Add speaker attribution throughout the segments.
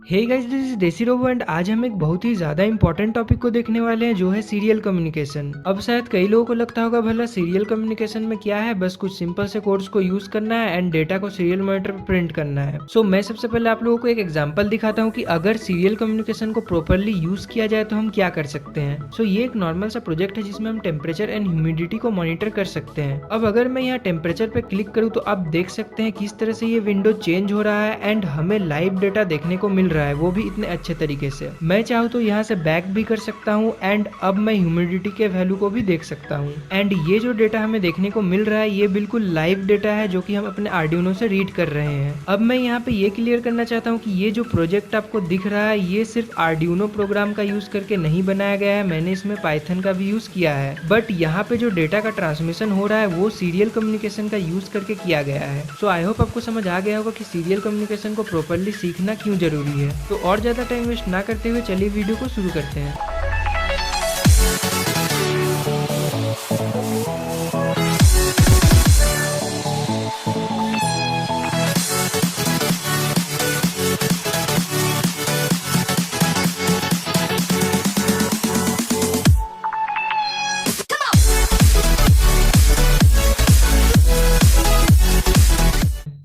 Speaker 1: Hey guys, this is देसी robo and आज हम एक बहुत ही ज्यादा इंपॉर्टेंट टॉपिक को देखने वाले हैं जो है सीरियल कम्युनिकेशन। अब शायद कई लोगों को लगता होगा भला सीरियल कम्युनिकेशन में क्या है, बस कुछ सिंपल से कोड्स को यूज करना है एंड डेटा को सीरियल मॉनिटर पर प्रिंट करना है। सो मैं सबसे पहले आप लोगों को एक एग्जांपल दिखाता हूँ कि अगर सीरियल कम्युनिकेशन को प्रॉपरली यूज किया जाए तो हम क्या कर सकते हैं। सो ये एक नॉर्मल सा प्रोजेक्ट है जिसमें हम टेम्परेचर एंड ह्यूमिडिटी को मॉनिटर कर सकते हैं। अब अगर मैं यहाँ टेम्परेचर पे क्लिक करूँ तो आप देख सकते हैं किस तरह से ये विंडो चेंज हो रहा है एंड हमें लाइव डेटा देखने को मिल रहा है, वो भी इतने अच्छे तरीके से। मैं चाहूँ तो यहाँ से बैक भी कर सकता हूँ एंड अब मैं ह्यूमिडिटी के वैल्यू को भी देख सकता हूँ। एंड ये जो डेटा हमें देखने को मिल रहा है ये बिल्कुल लाइव डेटा है जो कि हम अपने आर्डिनो से रीड कर रहे हैं। अब मैं यहाँ पे ये क्लियर करना चाहता हूँ कि ये जो प्रोजेक्ट आपको दिख रहा है ये सिर्फ आर्डिनो प्रोग्राम का यूज करके नहीं बनाया गया है, मैंने इसमें पाइथन का भी यूज किया है। बट यहाँ पे जो डेटा का ट्रांसमिशन हो रहा है वो सीरियल कम्युनिकेशन का यूज करके किया गया है। सो आई होप आपको समझ आ गया होगा कि सीरियल कम्युनिकेशन को प्रॉपरली सीखना क्यों जरूरी है। तो और ज्यादा टाइम वेस्ट ना करते हुए चलिए वीडियो को शुरू करते हैं।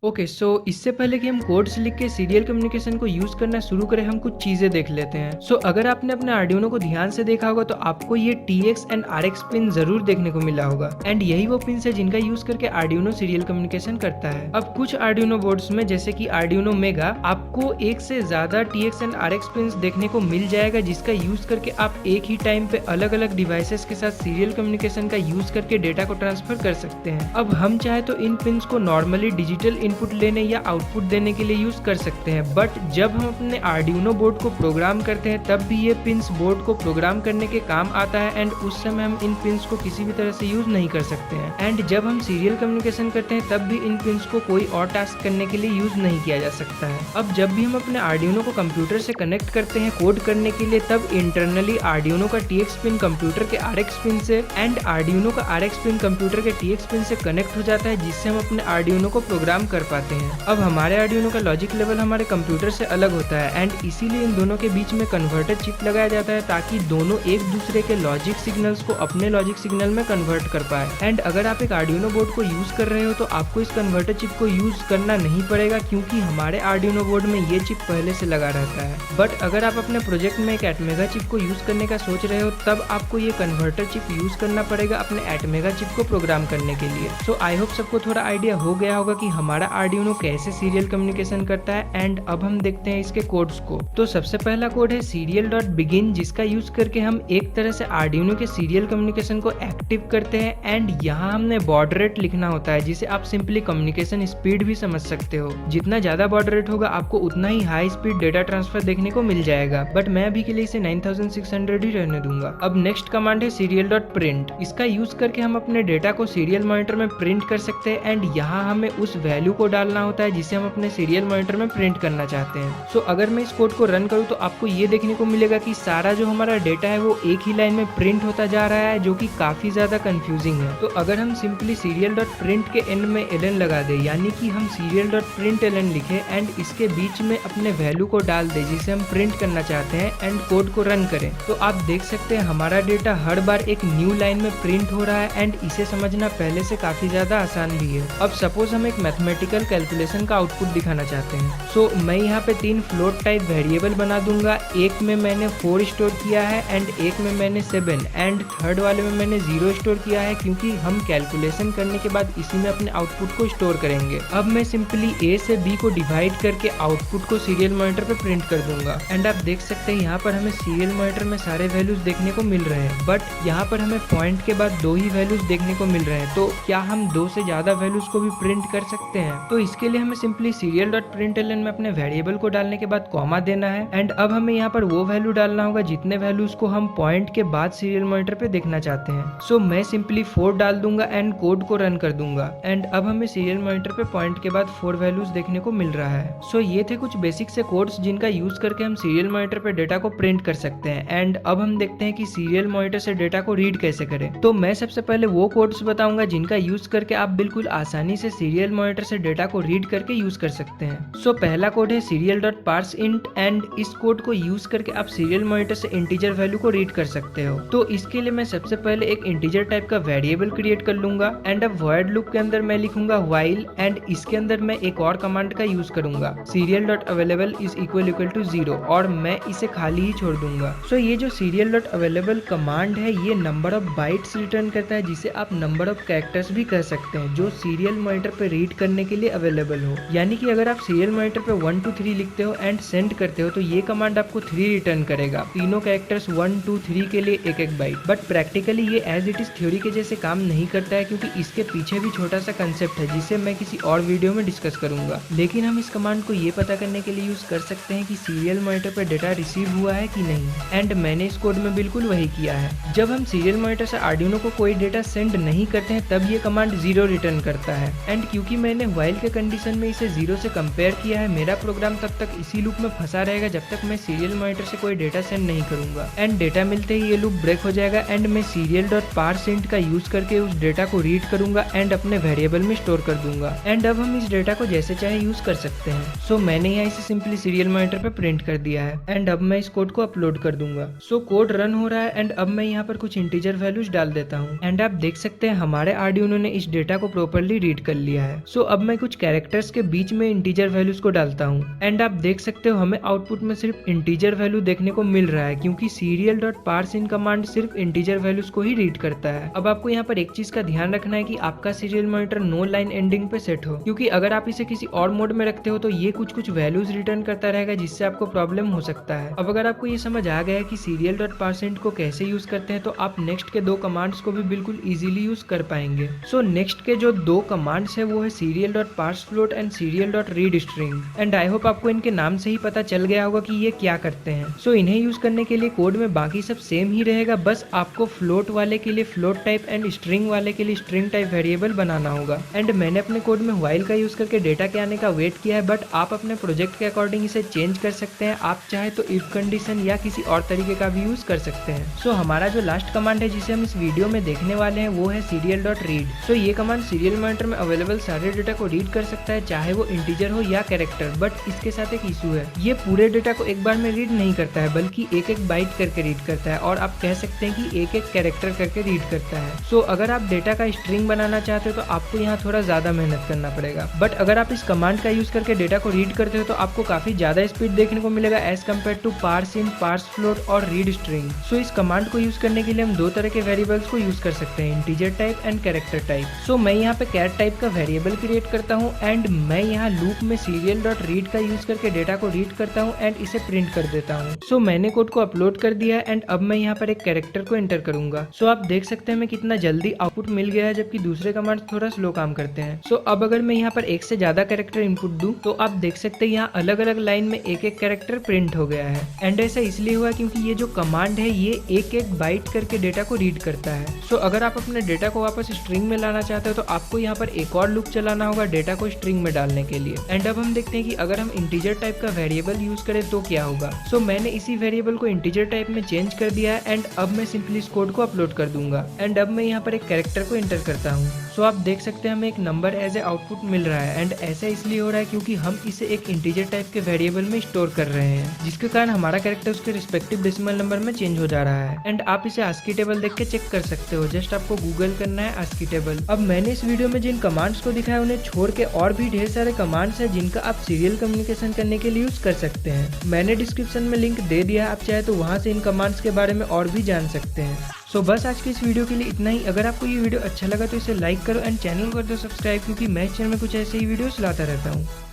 Speaker 1: ओके, सो इससे पहले कि हम कोड्स लिख के सीरियल कम्युनिकेशन को यूज करना शुरू करें हम कुछ चीजें देख लेते हैं। सो अगर आपने अपने आर्डिनो को ध्यान से देखा होगा तो आपको ये TX एंड RX पिन जरूर देखने को मिला होगा एंड यही वो पिन है जिनका यूज करके आर्डिनो सीरियल कम्युनिकेशन करता है। अब कुछ आर्डिनो बोर्ड्स में जैसे कि आर्डिनो मेगा आपको एक से ज्यादा TX एंड RX पिन देखने को मिल जाएगा जिसका यूज करके आप एक ही टाइम पे अलग अलग डिवाइसेस के साथ सीरियल कम्युनिकेशन का यूज करके डेटा को ट्रांसफर कर सकते हैं। अब हम चाहे तो इन पिन को नॉर्मली डिजिटल इनपुट लेने या आउटपुट देने के लिए यूज कर सकते हैं, बट जब हम अपने आर्डिनो बोर्ड को प्रोग्राम करते हैं तब भी ये पिन्स बोर्ड को प्रोग्राम करने के काम आता है एंड उस समय हम इन पिन्स को किसी भी तरह से यूज नहीं कर सकते हैं। एंड जब हम सीरियल कम्युनिकेशन करते हैं तब भी इन पिन्स को कोई और टास्क करने के लिए यूज नहीं किया जा सकता है। अब जब भी हम अपने आर्डिनो को कंप्यूटर से कनेक्ट करते हैं कोड करने के लिए तब इंटरनली आर्डिनो का TX पिन कंप्यूटर के RX पिन से एंड आर्डिनो का RX पिन कंप्यूटर के TX पिन से कनेक्ट हो जाता है जिससे हम अपने आर्डिनो को प्रोग्राम कर पाते हैं। अब हमारे आर्डिनो का लॉजिक लेवल हमारे कंप्यूटर से अलग होता है एंड इसीलिए इन दोनों के बीच में कन्वर्टर चिप लगाया जाता है ताकि दोनों एक दूसरे के लॉजिक सिग्नल्स को अपने लॉजिक सिग्नल में कन्वर्ट कर पाए। एंड अगर आप एक आर्डिनो बोर्ड को यूज कर रहे हो तो आपको इस कन्वर्टर चिप को यूज करना नहीं पड़ेगा क्योंकि हमारे आर्डिनो बोर्ड में ये चिप पहले से लगा रहता है। बट अगर आप अपने प्रोजेक्ट में एक एटमेगा चिप को यूज करने का सोच रहे हो तब आपको ये कन्वर्टर चिप यूज करना पड़ेगा अपने एटमेगा चिप को प्रोग्राम करने के लिए। सो आई होप सबको थोड़ा आइडिया हो गया होगा कि हमारा आर्डिनो कैसे सीरियल कम्युनिकेशन करता है। एंड अब हम देखते हैं इसके कोड्स को। तो सबसे पहला कोड है serial.begin जिसका यूज करके हम एक तरह से आर्डिनो के सीरियल कम्युनिकेशन को एक्टिव करते हैं एंड यहाँ हमने बॉड रेट लिखना होता है जिसे आप सिंपली कम्युनिकेशन स्पीड भी समझ सकते हो। जितना ज्यादा बॉड रेट होगा आपको उतना ही हाई स्पीड डेटा ट्रांसफर देखने को मिल जाएगा, बट मैं अभी के लिए इसे 9600 ही रहने दूंगा। अब नेक्स्ट कमांड है serial.print। इसका यूज करके हम अपने डेटा को सीरियल मॉनिटर में प्रिंट कर सकते हैं एंड यहाँ हमें उस वैल्यू को डालना होता है जिसे हम अपने सीरियल मॉनिटर में प्रिंट करना चाहते हैं। सो अगर मैं इस कोड को रन करूँ तो आपको ये देखने को मिलेगा कि सारा जो हमारा डेटा है वो एक ही लाइन में प्रिंट होता जा रहा है जो कि काफी ज्यादा कंफ्यूजिंग है। तो अगर हम सिंपली serial.print के एंड में ln लगा दे यानी कि हम serial.println लिखे एंड इसके बीच में अपने वैल्यू को डाल दे जिसे हम प्रिंट करना चाहते हैं एंड कोड को रन करें तो आप देख सकते हैं हमारा डेटा हर बार एक न्यू लाइन में प्रिंट हो रहा है एंड इसे समझना पहले से काफी ज्यादा आसान भी है। अब सपोज हम एक मैथमेटिकल कैलकुलेशन का आउटपुट दिखाना चाहते हैं। सो मैं यहाँ पे 3 फ्लोट टाइप वेरिएबल बना दूंगा। एक में मैंने 4 स्टोर किया है एंड एक में मैंने 7 एंड थर्ड वाले में मैंने 0 स्टोर किया है क्योंकि हम कैलकुलेशन करने के बाद इसी में अपने आउटपुट को स्टोर करेंगे। अब मैं सिंपली A से B को डिवाइड करके आउटपुट को सीरियल मॉनिटर पे प्रिंट कर दूंगा एंड आप देख सकते हैं यहाँ पर हमें सीरियल मॉनिटर में सारे वैल्यूज देखने को मिल रहे हैं, बट यहाँ पर हमें पॉइंट के बाद 2 ही वैल्यूज देखने को मिल रहे हैं। तो क्या हम 2 से ज्यादा वैल्यूज को भी प्रिंट कर सकते हैं? तो इसके लिए हमें सिंपली serial.println में अपने वेरिएबल को डालने के बाद कॉमा देना है एंड अब हमें यहाँ पर वो वैल्यू डालना होगा जितने वैल्यूज को हम पॉइंट के बाद सीरियल मॉनिटर पे देखना चाहते हैं। सो मैं सिंपली 4 डाल दूंगा एंड कोड को रन कर दूंगा एंड अब हमें सीरियल मॉनिटर पे पॉइंट के बाद 4 वैल्यूज देखने को मिल रहा है। सो ये थे कुछ बेसिक से कोड्स जिनका यूज करके हम सीरियल मॉनिटर पे डेटा को प्रिंट कर सकते हैं एंड अब हम देखते हैं कि सीरियल मॉनिटर से डेटा को रीड कैसे करें। तो मैं सबसे पहले वो कोड्स बताऊंगा जिनका यूज करके आप बिल्कुल आसानी से सीरियल मॉनिटर से डेटा डेटा को रीड करके यूज कर सकते हैं। सो पहला कोड है serial.parseInt एंड इस कोड को यूज करके आप सीरियल मॉनिटर से इंटीजर वैल्यू को रीड कर सकते हो। तो इसके लिए मैं सबसे पहले एक इंटीजर टाइप का वेरिएबल क्रिएट कर लूंगा एंड अब void लूप के अंदर मैं लिखूंगा while एंड इसके अंदर मैं एक और कमांड का यूज करूंगा serial.available is equal to 0 और मैं इसे खाली ही छोड़ दूंगा। सो ये जो serial.available कमांड है ये नंबर ऑफ बाइट्स रिटर्न करता है जिसे आप नंबर ऑफ कैरेक्टर्स भी कह सकते हैं जो सीरियल मॉनिटर पे रीड करने के लिए अवेलेबल हो। यानी कि अगर आप सीरियल मॉनिटर पे 1 2 3 लिखते हो एंड सेंड करते हो तो ये कमांड आपको 3 रिटर्न करेगा, तीनों कैरेक्टर्स 1 2 3 के लिए एक एक बाइट। बट प्रैक्टिकली ये एज इट इज थ्योरी के जैसे काम नहीं करता है क्योंकि इसके पीछे भी छोटा सा कंसेप्ट है जिसे मैं किसी और वीडियो में डिस्कस करूंगा। लेकिन हम इस कमांड को ये पता करने के लिए यूज कर सकते हैं कि सीरियल मॉनिटर पे डेटा रिसीव हुआ है कि नहीं एंड मैंने इस कोड में बिल्कुल वही किया है। जब हम सीरियल मॉनिटर से आर्डिनो को कोई डेटा सेंड नहीं करते हैं तब ये कमांड 0 रिटर्न करता है एंड क्योंकि मैंने व्हाइल के कंडीशन में इसे 0 से कंपेयर किया है मेरा प्रोग्राम तब तक इसी लूप में फंसा रहेगा जब तक मैं सीरियल मॉनिटर से कोई डेटा सेंड नहीं करूंगा एंड डेटा मिलते ही ये लूप ब्रेक हो जाएगा एंड मैं serial.parseInt का यूज करके उस डेटा को रीड करूंगा एंड अपने वेरिएबल में स्टोर कर दूंगा एंड अब हम इस डेटा को जैसे चाहे यूज कर सकते हैं। सो मैंने यहाँ इसे सिंपली सीरियल मॉनिटर पे प्रिंट कर दिया है एंड अब मैं इस कोड को अपलोड कर दूंगा। सो कोड रन हो रहा है एंड अब मैं यहाँ पर कुछ इंटीजर वैल्यूज डाल देता हूँ एंड आप देख सकते हैं हमारे आर्डिनो ने इस डेटा को प्रॉपर्ली रीड कर लिया है। सो अब मैं कुछ कैरेक्टर्स के बीच में इंटीजर वैल्यूज को डालता हूँ एंड आप देख सकते हो हमें आउटपुट में सिर्फ इंटीजर वैल्यू देखने को मिल रहा है क्योंकि serial.parseInt कमांड सिर्फ इंटीजर वैल्यूज को ही रीड करता है। अब आपको यहाँ पर एक चीज का ध्यान रखना है कि आपका serial monitor no line ending पे सेट हो क्योंकि अगर आप इसे किसी और मोड में रखते हो तो ये कुछ वैल्यूज रिटर्न करता रहेगा जिससे आपको प्रॉब्लम हो सकता है। अब अगर आपको ये समझ आ गया है कि serial.parseInt को कैसे यूज करते हैं तो आप नेक्स्ट के 2 कमांड्स को भी बिल्कुल इजीली यूज कर पाएंगे। सो नेक्स्ट के जो 2 कमांड्स है वो है serial.parsefloat and serial.readstring and I hope आपको इनके नाम से ही पता चल गया होगा कि ये क्या करते हैं। सो इन्हें यूज करने के लिए कोड में बाकी सब सेम ही रहेगा, बस आपको फ्लोट वाले के लिए फ्लोट टाइप एंड स्ट्रिंग वाले के लिए स्ट्रिंग टाइप वेरिएबल बनाना होगा एंड मैंने अपने कोड में व्हाइल का यूज करके डेटा के आने का वेट किया है बट आप अपने प्रोजेक्ट के अकॉर्डिंग इसे चेंज कर सकते हैं। आप चाहे तो इफ कंडीशन या किसी और तरीके का भी यूज कर सकते हैं। सो हमारा जो लास्ट कमांड है जिसे हम इस वीडियो में देखने वाले हैं वो है serial.read। सो ये कमांड सीरियल मॉनिटर में अवेलेबल सारे डेटा को रीड कर सकता है चाहे वो इंटीजर हो या कैरेक्टर, बट इसके साथ एक इशू है, ये पूरे डेटा को एक बार में रीड नहीं करता है बल्कि एक एक बाइट करके रीड करता है और आप कह सकते हैं कि एक एक कैरेक्टर करके रीड करता है। सो अगर आप डेटा का स्ट्रिंग बनाना चाहते हो तो आपको यहाँ थोड़ा ज्यादा मेहनत करना पड़ेगा, बट अगर आप इस कमांड का यूज करके डेटा को रीड करते हो तो आपको काफी ज्यादा स्पीड देखने को मिलेगा as compare to parseInt, parsefloat और readstring। सो इस कमांड को यूज करने के लिए हम 2 तरह के वेरिएबल्स को यूज कर सकते हैं, integer type and character type. So मैं यहाँ पे कैरेक्टर टाइप का वेरिएबल क्रिएट करता हूँ एंड मैं यहाँ लूप में serial.read का यूज करके डेटा को रीड करता हूँ एंड इसे प्रिंट कर देता हूँ। सो मैंने कोड को अपलोड कर दिया एंड अब मैं यहाँ पर एक कैरेक्टर को एंटर करूंगा। सो आप देख सकते हैं मैं कितना जल्दी आउटपुट मिल गया है जबकि दूसरे कमांड थोड़ा स्लो काम करते हैं। सो अब अगर मैं यहाँ पर एक से ज्यादा कैरेक्टर इनपुट दूं तो आप देख सकते हैं यहाँ अलग अलग लाइन में एक एक कैरेक्टर प्रिंट हो गया है एंड ऐसा इसलिए हुआ क्योंकि ये जो कमांड है ये एक एक बाइट करके डेटा को रीड करता है। सो अगर आप अपने डेटा को वापस स्ट्रिंग में लाना चाहते हो तो आपको यहाँ पर एक और लूप चलाना होगा डेटा को स्ट्रिंग में डालने के लिए। एंड अब हम देखते हैं कि अगर हम इंटीजर टाइप का वेरिएबल यूज करें तो क्या होगा। सो मैंने इसी वेरिएबल को इंटीजर टाइप में चेंज कर दिया है एंड अब मैं सिंपली इस कोड को अपलोड कर दूंगा एंड अब मैं यहाँ पर एक कैरेक्टर को एंटर करता हूँ। सो आप देख सकते हैं हमें एक नंबर एज ए आउटपुट मिल रहा है एंड ऐसा इसलिए हो रहा है क्योंकि हम इसे एक इंटीजर टाइप के वेरिएबल में स्टोर कर रहे हैं जिसके कारण हमारा कैरेक्टर उसके रिस्पेक्टिव डेसिमल नंबर में चेंज हो जा रहा है एंड आप इसे ASCII टेबल देख के चेक कर सकते हो। जस्ट आपको गूगल करना है ASCII टेबल। अब मैंने इस वीडियो में जिन कमांड्स को दिखाया उन्हें छोड़ के और भी ढेर सारे कमांड्स हैं जिनका आप सीरियल कम्युनिकेशन करने के लिए यूज कर सकते हैं। मैंने डिस्क्रिप्शन में लिंक दे दिया, आप चाहे तो वहां से इन कमांड्स के बारे में और भी जान सकते हैं। सो बस आज के इस वीडियो के लिए इतना ही। अगर आपको ये वीडियो अच्छा लगा तो इसे लाइक करो एंड चैनल कर दो सब्सक्राइब क्योंकि मैं इस चैनल में कुछ ऐसे ही वीडियोस लाता रहता हूँ।